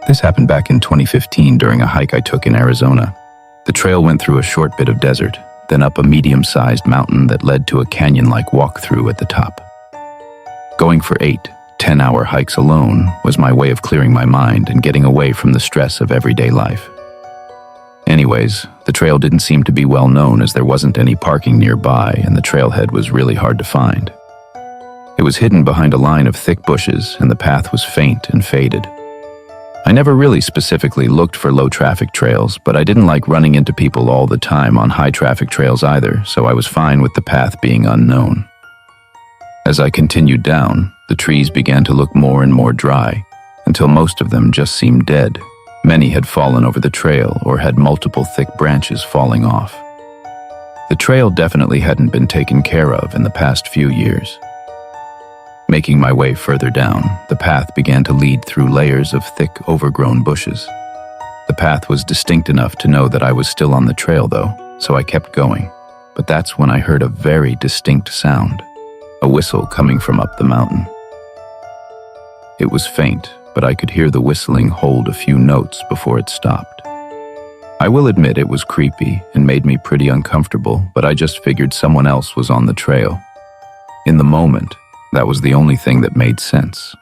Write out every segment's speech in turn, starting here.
This happened back in 2015 during a hike I took in Arizona. The trail went through a short bit of desert, then up a medium-sized mountain that led to a canyon-like walkthrough at the top. Going for 8-10-hour hikes alone was my way of clearing my mind and getting away from the stress of everyday life. Anyways, the trail didn't seem to be well known as there wasn't any parking nearby and the trailhead was really hard to find. It was hidden behind a line of thick bushes and the path was faint and faded. I never really specifically looked for low-traffic trails, but I didn't like running into people all the time on high-traffic trails either, so I was fine with the path being unknown. As I continued down, the trees began to look more and more dry, until most of them just seemed dead. Many had fallen over the trail or had multiple thick branches falling off. The trail definitely hadn't been taken care of in the past few years. Making my way further down, the path began to lead through layers of thick, overgrown bushes. The path was distinct enough to know that I was still on the trail though, so I kept going. But that's when I heard a very distinct sound, a whistle coming from up the mountain. It was faint, but I could hear the whistling hold a few notes before it stopped. I will admit it was creepy and made me pretty uncomfortable, but I just figured someone else was on the trail. In the moment, that was the only thing that made sense.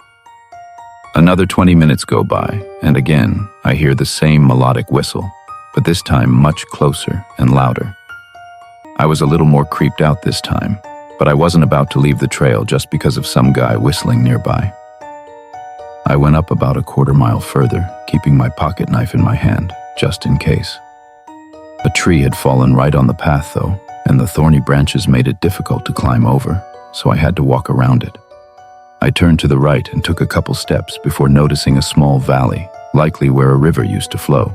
Another 20 minutes go by, and again, I hear the same melodic whistle, but this time much closer and louder. I was a little more creeped out this time, but I wasn't about to leave the trail just because of some guy whistling nearby. I went up about a quarter-mile further, keeping my pocket knife in my hand, just in case. A tree had fallen right on the path though, and the thorny branches made it difficult to climb over, so I had to walk around it. I turned to the right and took a couple steps before noticing a small valley, likely where a river used to flow.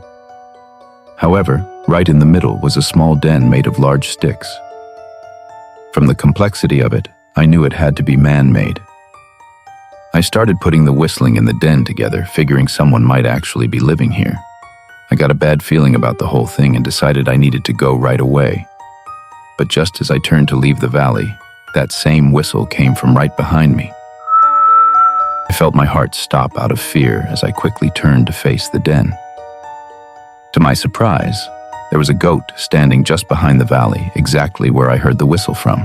However, right in the middle was a small den made of large sticks. From the complexity of it, I knew it had to be man-made. I started putting the whistling in the den together, figuring someone might actually be living here. I got a bad feeling about the whole thing and decided I needed to go right away. But just as I turned to leave the valley, that same whistle came from right behind me. I felt my heart stop out of fear as I quickly turned to face the den. To my surprise, there was a goat standing just behind the valley, exactly where I heard the whistle from.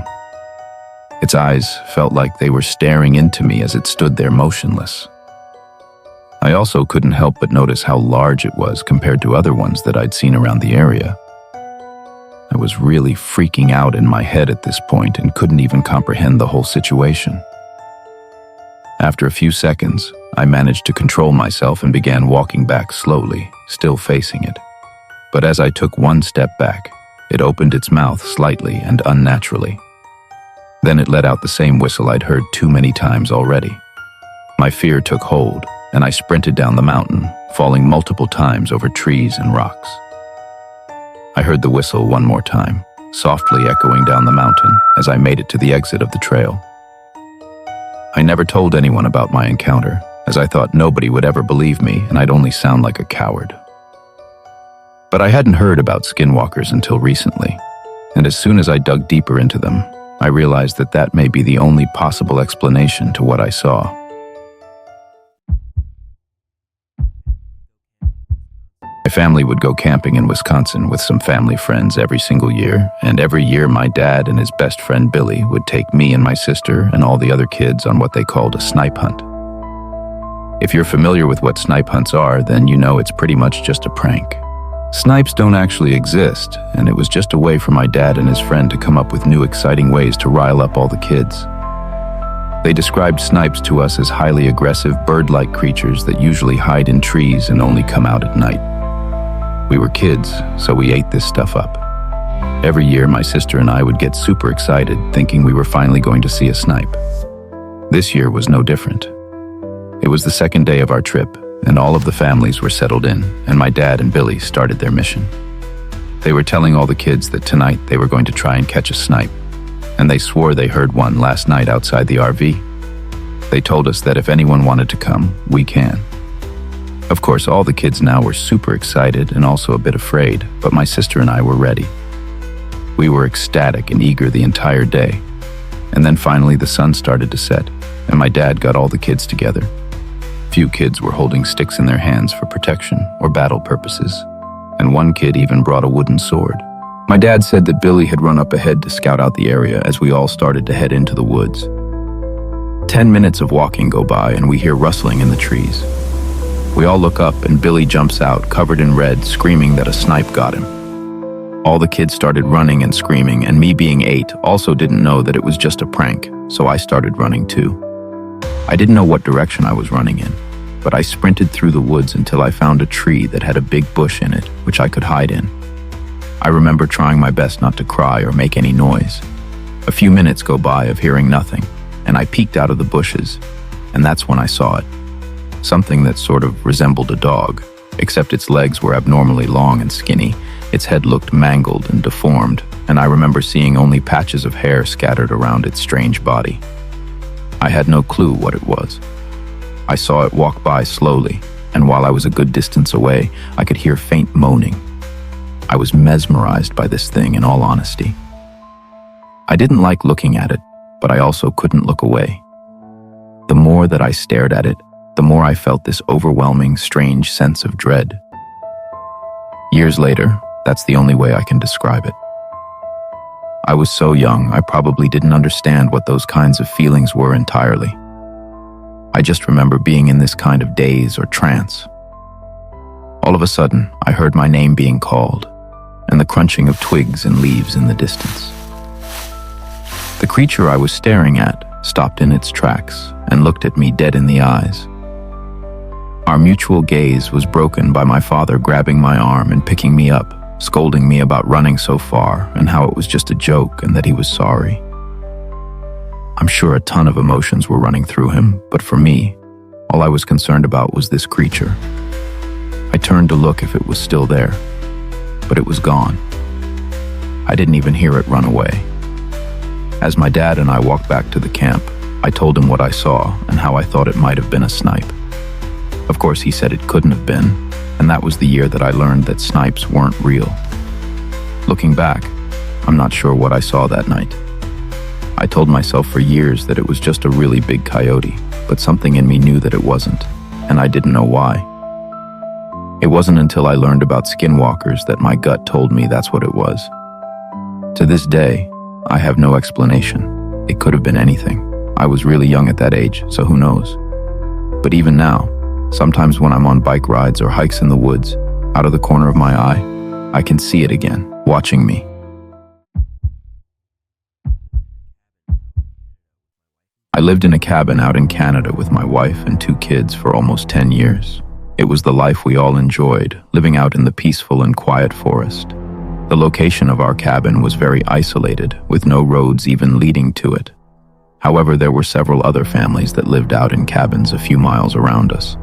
Its eyes felt like they were staring into me as it stood there motionless. I also couldn't help but notice how large it was compared to other ones that I'd seen around the area. I was really freaking out in my head at this point and couldn't even comprehend the whole situation. After a few seconds, I managed to control myself and began walking back slowly, still facing it. But as I took one step back, it opened its mouth slightly and unnaturally. Then it let out the same whistle I'd heard too many times already. My fear took hold, and I sprinted down the mountain, falling multiple times over trees and rocks. I heard the whistle one more time, softly echoing down the mountain as I made it to the exit of the trail. I never told anyone about my encounter, as I thought nobody would ever believe me and I'd only sound like a coward. But I hadn't heard about skinwalkers until recently, and as soon as I dug deeper into them, I realized that that may be the only possible explanation to what I saw. My family would go camping in Wisconsin with some family friends every single year, and every year my dad and his best friend Billy would take me and my sister and all the other kids on what they called a snipe hunt. If you're familiar with what snipe hunts are, then you know it's pretty much just a prank. Snipes don't actually exist, and it was just a way for my dad and his friend to come up with new exciting ways to rile up all the kids. They described snipes to us as highly aggressive bird-like creatures that usually hide in trees and only come out at night. We were kids, so we ate this stuff up. Every year, my sister and I would get super excited, thinking we were finally going to see a snipe. This year was no different. It was the second day of our trip, and all of the families were settled in, and my dad and Billy started their mission. They were telling all the kids that tonight they were going to try and catch a snipe, and they swore they heard one last night outside the RV. They told us that if anyone wanted to come, we can. Of course, all the kids now were super excited and also a bit afraid, but my sister and I were ready. We were ecstatic and eager the entire day, and then finally the sun started to set, and my dad got all the kids together. Few kids were holding sticks in their hands for protection or battle purposes, and one kid even brought a wooden sword. My dad said that Billy had run up ahead to scout out the area as we all started to head into the woods. 10 minutes of walking go by and we hear rustling in the trees. We all look up and Billy jumps out, covered in red, screaming that a snipe got him. All the kids started running and screaming, and me being 8 also didn't know that it was just a prank, so I started running too. I didn't know what direction I was running in, but I sprinted through the woods until I found a tree that had a big bush in it, which I could hide in. I remember trying my best not to cry or make any noise. A few minutes go by of hearing nothing, and I peeked out of the bushes, and that's when I saw it. Something that sort of resembled a dog, except its legs were abnormally long and skinny. Its head looked mangled and deformed, and I remember seeing only patches of hair scattered around its strange body. I had no clue what it was. I saw it walk by slowly, and while I was a good distance away, I could hear faint moaning. I was mesmerized by this thing, in all honesty. I didn't like looking at it, but I also couldn't look away. The more that I stared at it, the more I felt this overwhelming, strange sense of dread. Years later, that's the only way I can describe it. I was so young, I probably didn't understand what those kinds of feelings were entirely. I just remember being in this kind of daze or trance. All of a sudden, I heard my name being called, and the crunching of twigs and leaves in the distance. The creature I was staring at stopped in its tracks and looked at me dead in the eyes. Our mutual gaze was broken by my father grabbing my arm and picking me up, scolding me about running so far and how it was just a joke and that he was sorry. I'm sure a ton of emotions were running through him, but for me, all I was concerned about was this creature. I turned to look if it was still there, but it was gone. I didn't even hear it run away. As my dad and I walked back to the camp, I told him what I saw and how I thought it might have been a snipe. Of course, he said it couldn't have been, and that was the year that I learned that snipes weren't real. Looking back, I'm not sure what I saw that night. I told myself for years that it was just a really big coyote, but something in me knew that it wasn't, and I didn't know why. It wasn't until I learned about skinwalkers that my gut told me that's what it was. To this day, I have no explanation. It could have been anything. I was really young at that age, so who knows? But even now, sometimes when I'm on bike rides or hikes in the woods, out of the corner of my eye, I can see it again, watching me. I lived in a cabin out in Canada with my wife and 2 kids for almost 10 years. It was the life we all enjoyed, living out in the peaceful and quiet forest. The location of our cabin was very isolated, with no roads even leading to it. However, there were several other families that lived out in cabins a few miles around us.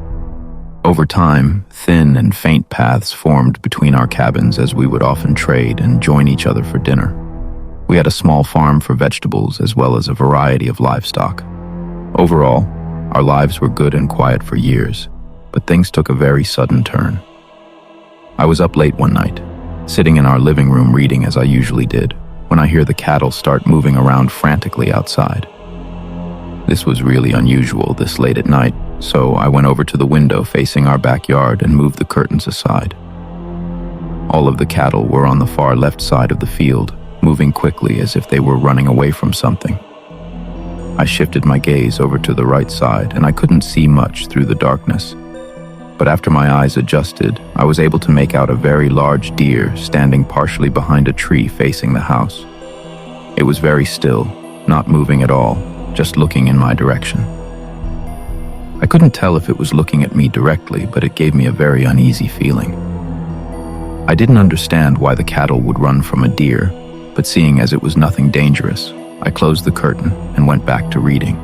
Over time, thin and faint paths formed between our cabins as we would often trade and join each other for dinner. We had a small farm for vegetables as well as a variety of livestock. Overall, our lives were good and quiet for years, but things took a very sudden turn. I was up late one night, sitting in our living room reading as I usually did, when I hear the cattle start moving around frantically outside. This was really unusual this late at night, so I went over to the window facing our backyard and moved the curtains aside. All of the cattle were on the far left side of the field, moving quickly as if they were running away from something. I shifted my gaze over to the right side and I couldn't see much through the darkness. But after my eyes adjusted, I was able to make out a very large deer standing partially behind a tree facing the house. It was very still, not moving at all, just looking in my direction. I couldn't tell if it was looking at me directly, but it gave me a very uneasy feeling. I didn't understand why the cattle would run from a deer, but seeing as it was nothing dangerous, I closed the curtain and went back to reading.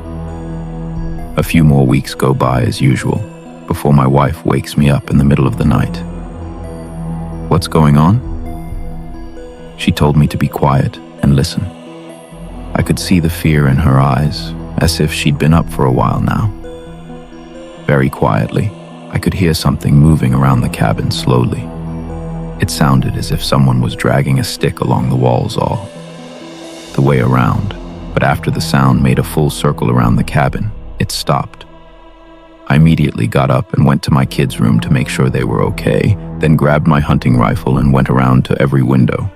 A few more weeks go by as usual, before my wife wakes me up in the middle of the night. "What's going on?" She told me to be quiet and listen. I could see the fear in her eyes, as if she'd been up for a while now. Very quietly, I could hear something moving around the cabin slowly. It sounded as if someone was dragging a stick along the walls all the way around, but after the sound made a full circle around the cabin, it stopped. I immediately got up and went to my kids' room to make sure they were okay, then grabbed my hunting rifle and went around to every window.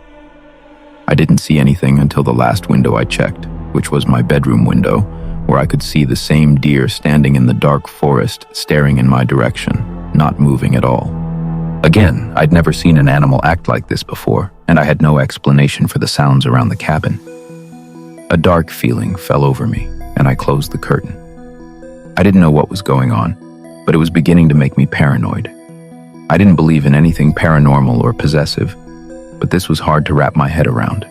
I didn't see anything until the last window I checked, which was my bedroom window, where I could see the same deer standing in the dark forest, staring in my direction, not moving at all. Again, I'd never seen an animal act like this before, and I had no explanation for the sounds around the cabin. A dark feeling fell over me, and I closed the curtain. I didn't know what was going on, but it was beginning to make me paranoid. I didn't believe in anything paranormal or possessive, but this was hard to wrap my head around.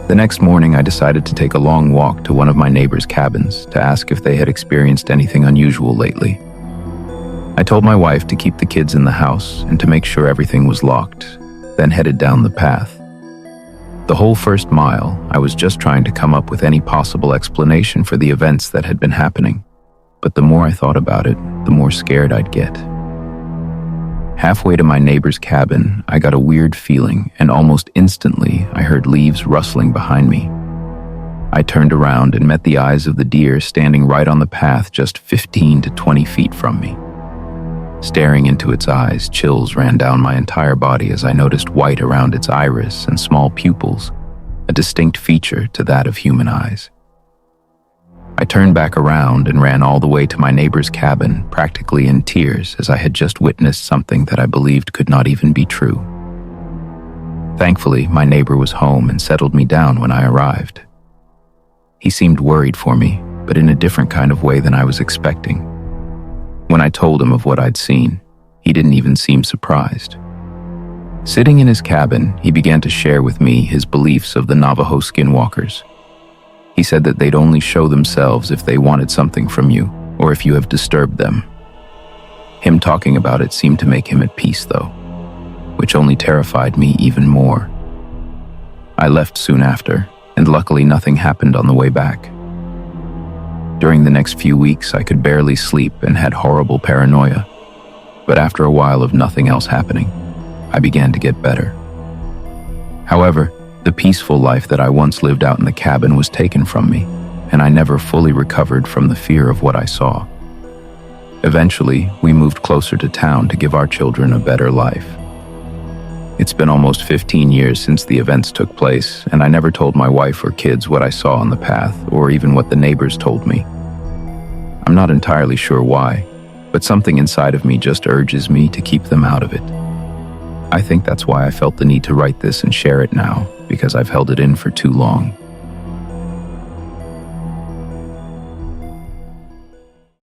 The next morning, I decided to take a long walk to one of my neighbors' cabins to ask if they had experienced anything unusual lately. I told my wife to keep the kids in the house and to make sure everything was locked, then headed down the path. The whole first mile, I was just trying to come up with any possible explanation for the events that had been happening. But the more I thought about it, the more scared I'd get. Halfway to my neighbor's cabin, I got a weird feeling, and almost instantly, I heard leaves rustling behind me. I turned around and met the eyes of the deer standing right on the path just 15 to 20 feet from me. Staring into its eyes, chills ran down my entire body as I noticed white around its iris and small pupils, a distinct feature to that of human eyes. I turned back around and ran all the way to my neighbor's cabin, practically in tears, as I had just witnessed something that I believed could not even be true. Thankfully, my neighbor was home and settled me down when I arrived. He seemed worried for me, but in a different kind of way than I was expecting. When I told him of what I'd seen, he didn't even seem surprised. Sitting in his cabin, he began to share with me his beliefs of the Navajo skinwalkers. He said that they'd only show themselves if they wanted something from you, or if you have disturbed them. Him talking about it seemed to make him at peace, though, which only terrified me even more. I left soon after, and luckily nothing happened on the way back. During the next few weeks, I could barely sleep and had horrible paranoia, but after a while of nothing else happening, I began to get better. However, the peaceful life that I once lived out in the cabin was taken from me, and I never fully recovered from the fear of what I saw. Eventually, we moved closer to town to give our children a better life. It's been almost 15 years since the events took place, and I never told my wife or kids what I saw on the path, or even what the neighbors told me. I'm not entirely sure why, but something inside of me just urges me to keep them out of it. I think that's why I felt the need to write this and share it now, because I've held it in for too long.